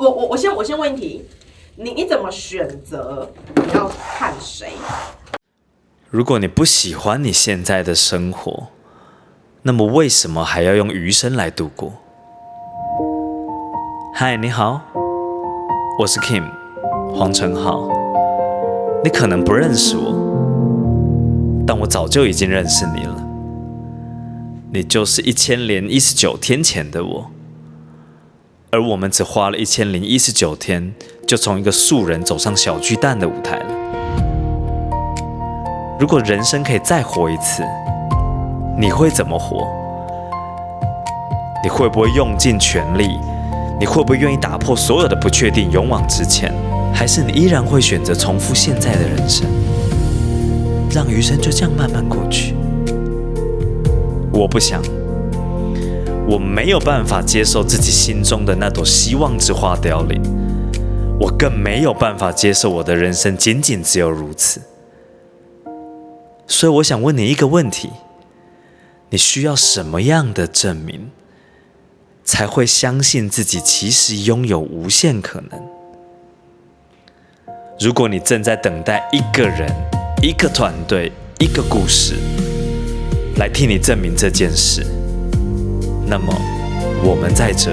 我先問一題，你怎麼選擇你要看誰？如果你不喜歡你現在的生活，那麼為什麼還要用餘生來度過？嗨，你好，我是 Kim 黃承浩。你可能不認識我，但我早就已經認識你了。你就是1019天前的我，而我們只花了1019天，就從一個素人走上小巨蛋的舞台了。如果人生可以再活一次，你會怎麼活？你會不會用盡全力？你會不會願意打破所有的不確定，勇往直前？還是你依然會選擇重複現在的人生，讓餘生就這樣慢慢過去？我不想，我沒有辦法接受自己心中的那朵希望之花凋零，我更沒有辦法接受我的人生僅僅只有如此。所以我想問你一個問題：你需要什麼樣的證明，才會相信自己其實擁有無限可能？如果你正在等待一個人、一個團隊、一個故事來替你證明這件事，那麼我們在這，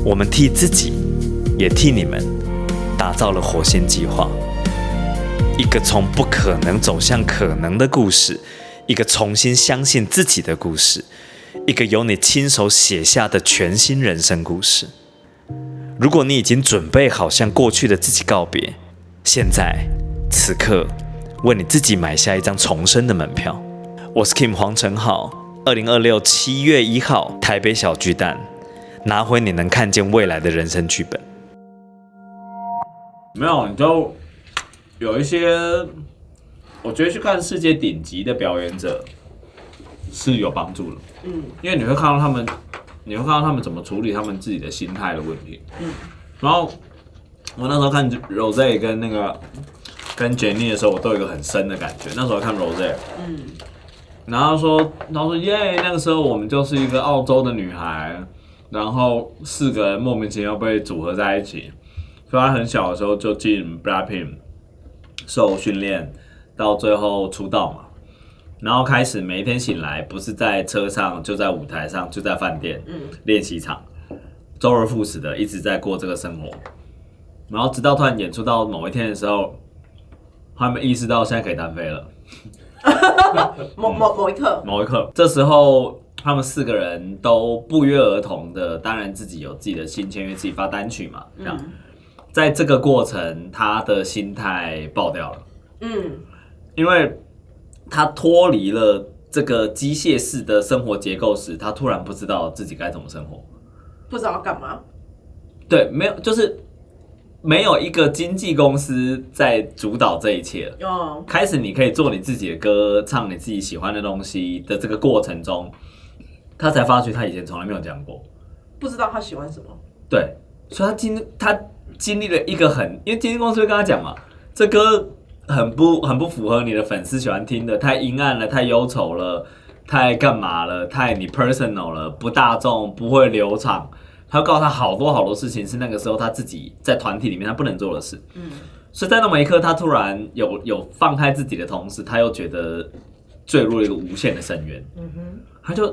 我們替自己，也替你們打造了火星計劃。一個從不可能走向可能的故事，一個重新相信自己的故事，一個由你親手寫下的全新人生故事。如果你已經準備好向過去的自己告別，現在此刻為你自己買下一張重生的門票。我是 Kim 黃承浩，2026 7月1號台北小巨蛋，拿回你能看見未來的人生劇本。沒有，你就有一些，我覺得去看世界頂級的表演者是有幫助的。因為你會看到他們怎麼處理他們自己的心態的問題。然後我那時候看 Rose 跟 Jennie 的時候，我都有一個很深的感覺。那時候看 Rose，然後說耶，那個時候我們就是一個澳洲的女孩，然後4個人莫名其妙被組合在一起。所以她很小的時候就進 Blackpink 受訓練，到最後出道嘛。然後開始每一天醒來，不是在車上，就在舞台上，就在飯店練習場，周而復始的一直在過這個生活。然後直到突然演出到某一天的時候，他們意識到現在可以單飛了。某一刻，這時候他們4個人都不約而同的，當然自己有自己的新簽約，自己發單曲嘛，這樣。在這個過程，他的心態爆掉了。因為他脫離了這個機械式的生活結構時，他突然不知道自己該怎麼生活，不知道要幹嘛。對，就是沒有一個經紀公司在主導這一切了。開始你可以做你自己的歌，唱你自己喜歡的東西的這個過程中，他才發覺他以前從來沒有講過，不知道他喜歡什麼。對，所以他經歷了一個因為經紀公司會跟他講嘛，這歌很不符合你的粉絲喜歡聽的，太陰暗了，太憂愁了，太幹嘛了，太你 personal 了，不大眾，不會流暢。他告訴他好多事情是那個時候他自己在團體裡面他不能做的事。所以在那麼一刻，他突然有放開自己的同時，他又覺得墜入了一個無限的深淵。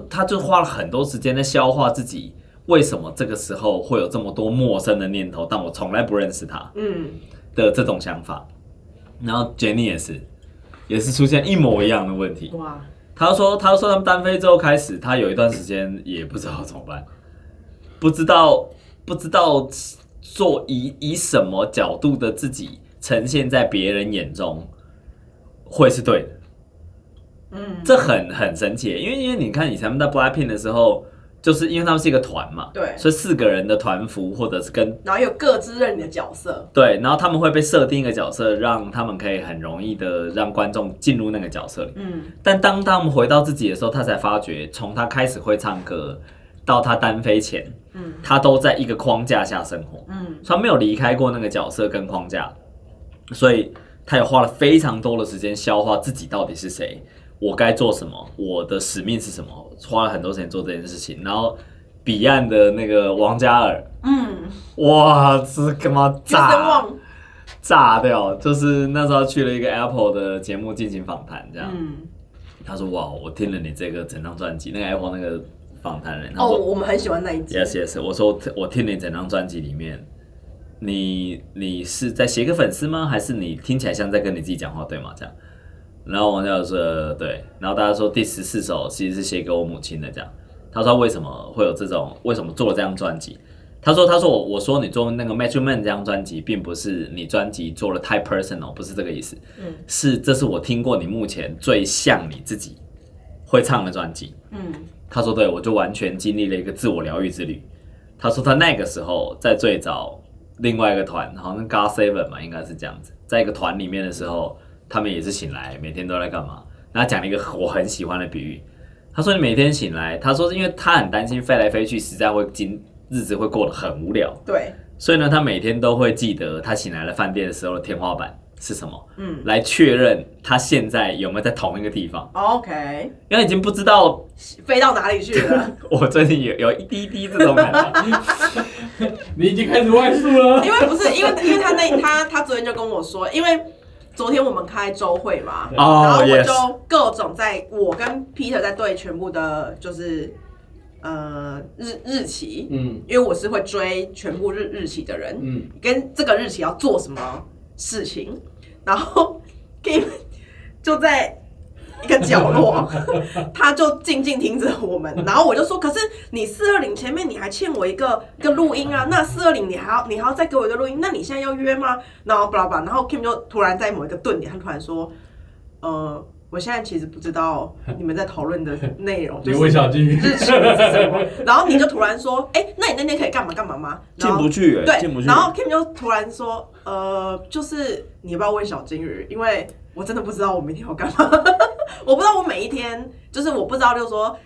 他就花了很多時間在消化自己為什麼這個時候會有這麼多陌生的念頭，但我從來不認識他的這種想法。然後 Jennie 也是出現一模一樣的問題。哇！他說他們單飛之後開始，他有一段時間也不知道怎麼辦，不知道做以什麼角度的自己呈現在別人眼中會是對的。這很神奇，因為你看以前他們在 Blackpink 的時候。就是因為他們是一個團嘛，对，所以4個人的團服或者是然後有各自認領的角色，對，然後他們會被設定一個角色，讓他們可以很容易的讓觀眾進入那個角色裡。但當他們回到自己的時候，他才發覺，從他開始會唱歌到他單飛前，他都在一個框架下生活，所以他沒有離開過那個角色跟框架，所以他也花了非常多的時間消化自己到底是誰。我該做什麼？我的使命是什麼？花了很多時間做這件事情，然後彼岸的那個王嘉爾，哇，這幹嘛炸掉？就是那時候去了一個 Apple 的節目進行訪談，這樣。他說：“哇，我聽了你這個整張專輯，那個 Apple 那個訪談人，我們很喜歡那一集。Yes， 我說我聽了你整張專輯裡面，你是在寫給粉絲嗎？還是你聽起來像在跟你自己講話，對嗎？這樣。然後王嘉爾說對，然後大家說第14首其實是寫給我母親的，這樣。他說為什麼會有這種，為什麼做了這張專輯？”他說我說你做那個 Macho Man 這張專輯，並不是你專輯做了太 personal， 不是這個意思，這是我聽過你目前最像你自己會唱的專輯。他說對，我就完全經歷了一個自我療癒之旅。他說他那個時候在最早另外一個團，好像 GOT7 嘛，應該是這樣子，在一個團裡面的時候，他們也是醒來每天都在幹嘛？然後講了一個我很喜歡的比喻，他說你每天醒來，他說因為他很擔心飛來飛去，實在會日子會過得很無聊，對，所以呢，他每天都會記得他醒來的飯店的时候的天花板是什麼，來確認他現在有沒有在同一個地方。OK， 因為已經不知道飛到哪裡去了。我最近有一滴滴這種感覺，你已經開始外宿了。因為不是，因為他昨天就跟我說，因為昨天我們開周會嘛，然後我就各種我跟 Peter 在对全部的，就是日期，因为我是会追全部日期的人，跟这个日期要做什麼事情，然後 Kim 就在一個角落，他就靜靜聽着我們，然後我就說，可是你420前面你還欠我一個錄音啊，那420你還要再給我一個錄音，那你現在要約嗎？然後 blah blah， 然後 Kim 就突然在某一個頓點，他突然說，我現在其實不知道你們在討論的內容，就是日期是什麼。然後你就突然說，那你那天可以幹嘛幹嘛嗎？進不去，對，然後 Kim 就突然說，就是你要不要問小金魚？因為我真的不知道我明天要幹嘛，我不知道我每一天，就是我不知道，就是說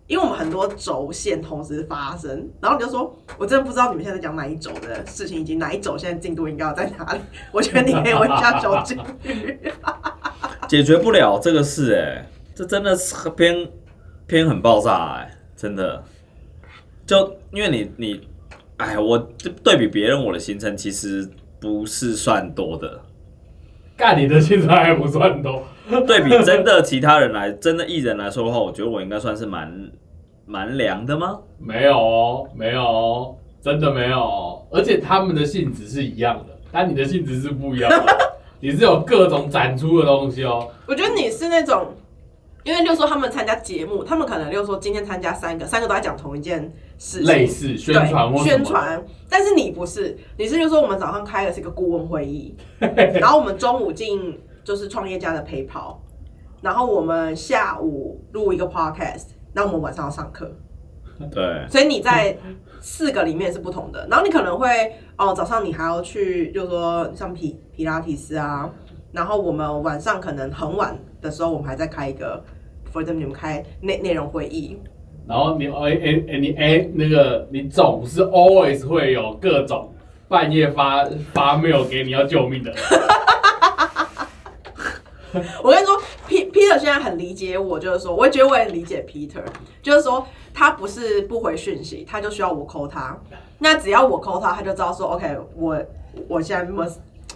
因為我們很多軸線同時發生，然後你就說，我真的不知道你們現在講哪一軸的事情，以及哪一軸現在進度應該要在哪裡。我覺得你可以問一下小金魚。解決不了這個事，這真的是偏很爆炸，真的。就因為你，我對比別人，我的行程其實不是算多的。幹，你的行程還不算多。對比真的其他人來，真的藝人來說的話，我覺得我應該算是蠻涼的嗎？沒有，真的沒有。而且他們的性質是一樣的，但你的性質是不一樣的。你是有各種展出的東西哦。我覺得你是那種，因為就是說他們參加節目，他們可能就是說今天參加三個都在講同一件事情，類似宣傳或宣傳。但是你不是，你是就是說我們早上開的是一個顧問會議，然後我們中午進就是創業家的陪跑，然後我們下午錄一個 podcast， 然後我們晚上要上課。對，所以你在4個裡面是不同的，然後你可能會早上你還要去，就是說像皮拉提斯啊，然後我們晚上可能很晚的時候，我們還在開一個 for them 你們開內容會議，然後你那個你總是 always 會有各種半夜發 mail 給你要救命的人。我跟你說 Peter 現在很理解我，就是說，我覺得我也理解 Peter， 就是說他不是不回訊息，他就需要我 call 他。那只要我 call他，他就知道說 ，OK， 我現在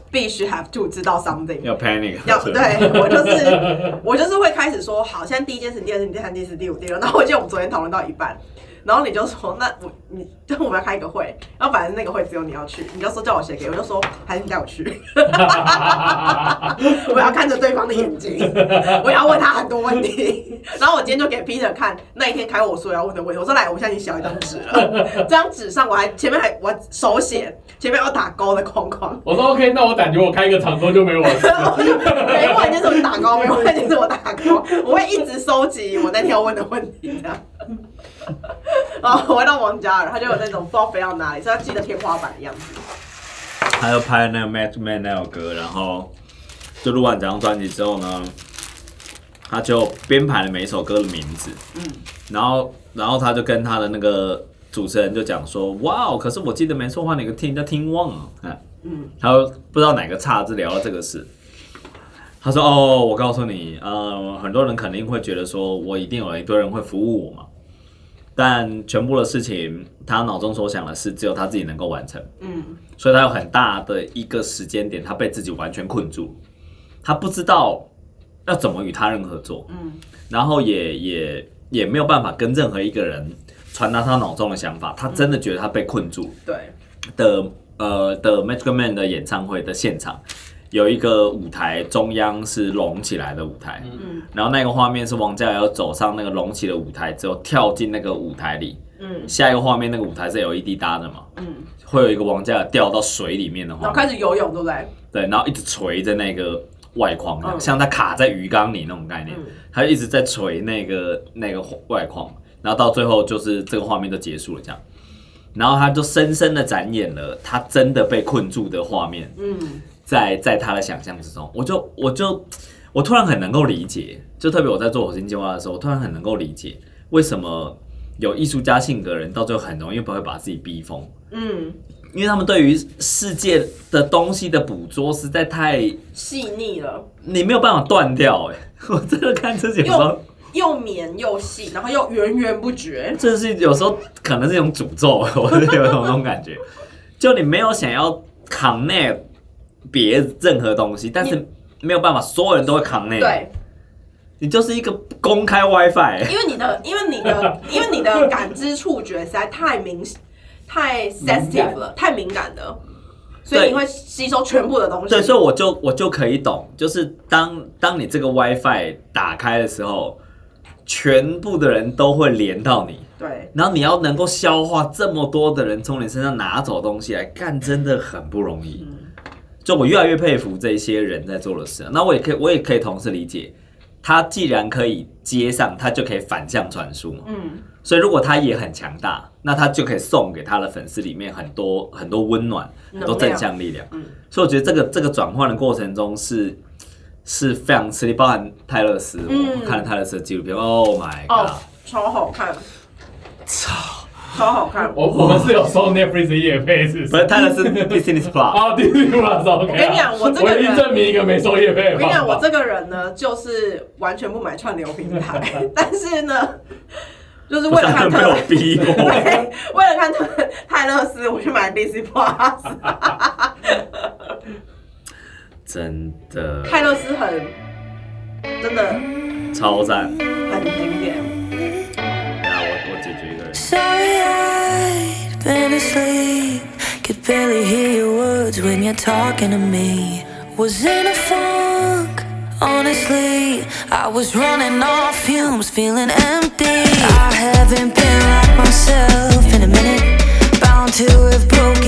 必須 have to 知道 something， 要 panic， 對，我就是會開始說，好，現在第一件事、第二件事、第三件事、第五、第六，然後我記得我們昨天討論到一半。然後你就說，那我們要開一個會，然後反正那個會只有你要去，你就說叫我寫給我，就說還是你帶我去，我要看着對方的眼睛，我要問他很多問題。然後我今天就給 Peter 看那一天開我說要問的問題，我說來，我現在已經寫一張紙了，這張紙上前面我手寫，前面有打勾的框框。我說 OK， 那我感覺我開一個場之後就沒我的事了。沒問題是我打勾，沒問題是我打勾，我會一直收集我那天要問的問題這樣。然後回到王嘉爾，他就有那種不知道飛到哪裡，所以他記得天花板的樣子。他就拍那個 Macho Man 那首歌，然後就錄完整張專輯之後呢，他就編排了每一首歌的名字。然後他就跟他的那個主持人就講說，哇，可是我記得沒錯，換了一個聽叫聽忘了。他說不知道哪個岔字聊到這個事。他說哦，我告訴你，很多人肯定會覺得說我一定有一堆人會服務我嘛。但全部的事情他腦中所想的是只有他自己能夠完成，所以他有很大的一個時間點，他被自己完全困住，他不知道要怎麼與他人合作，然後也沒有辦法跟任何一個人傳達他腦中的想法，他真的覺得他被困住。對的Magic Man 的演唱會的現場，有一個舞台中央是隆起來的舞台，然後那個畫面是王嘉爾要走上那個隆起的舞台之後跳進那個舞台裡，下一個畫面那個舞台是 LED 搭的嘛，會有一個王嘉爾掉到水裡面的畫面，然後開始游泳，對不對？對，然後一直垂着那個外框，像他卡在魚缸裡那種概念，他就一直在垂那個外框，然後到最後就是這個畫面就結束了這樣。然後他就深深的展演了他真的被困住的畫面，在他的想象之中，我突然很能夠理解，就特別我在做火星計劃的時候，我突然很能夠理解為什麼有藝術家性格的人到最後很容易不會把自己逼瘋，因為他們對於世界的東西的捕捉實在太細膩了，你沒有辦法斷掉。我真的看自己有時候又綿又細，然後又源源不絕，这是有时候可能是一種詛咒，我是有那種感覺。就你沒有想要 connect 別任何東西，但是沒有辦法，所有人都會 connect。對，你就是一個公開 WiFi。因為你的感知觸覺實在太 sensitive 了，太敏感了。所以你會吸收全部的東西。對，所以我就可以懂，就是當你這個 WiFi 打開的時候，全部的人都會連到你。對。然後你要能夠消化這麼多的人從你身上拿走東西來幹，真的很不容易。就我越來越佩服這些人在做的事。那我也可以同時理解，他既然可以接上，他就可以反向傳輸嘛。所以如果他也很強大，那他就可以送給他的粉絲裡面很多很多溫暖、很多正向力量。所以我覺得這個轉換的過程中是非常吃力，包含泰勒斯，我看了泰勒斯的紀錄片 ，Oh my god， 超好看，超好看。我們是有收 Netflix 的業配，是不是？泰勒斯 Disney Plus 啊 Disney Plus。我跟你講，我這個人，我已經證明一個沒收業配。我跟你講，我這個人呢，就是完全不買串流平台，但是呢。就是為了看被我逼過，為了看泰勒斯，我去買 Disney Plus。真的，泰勒斯真的超讚，很經典。等下我解決一個人。Sorry, I'd been asleep, could barely hear your words when you're talking to me. Was in a funk. Honestly, I was running off fumes, feeling empty. I haven't been like myself in a minute, bound to have broken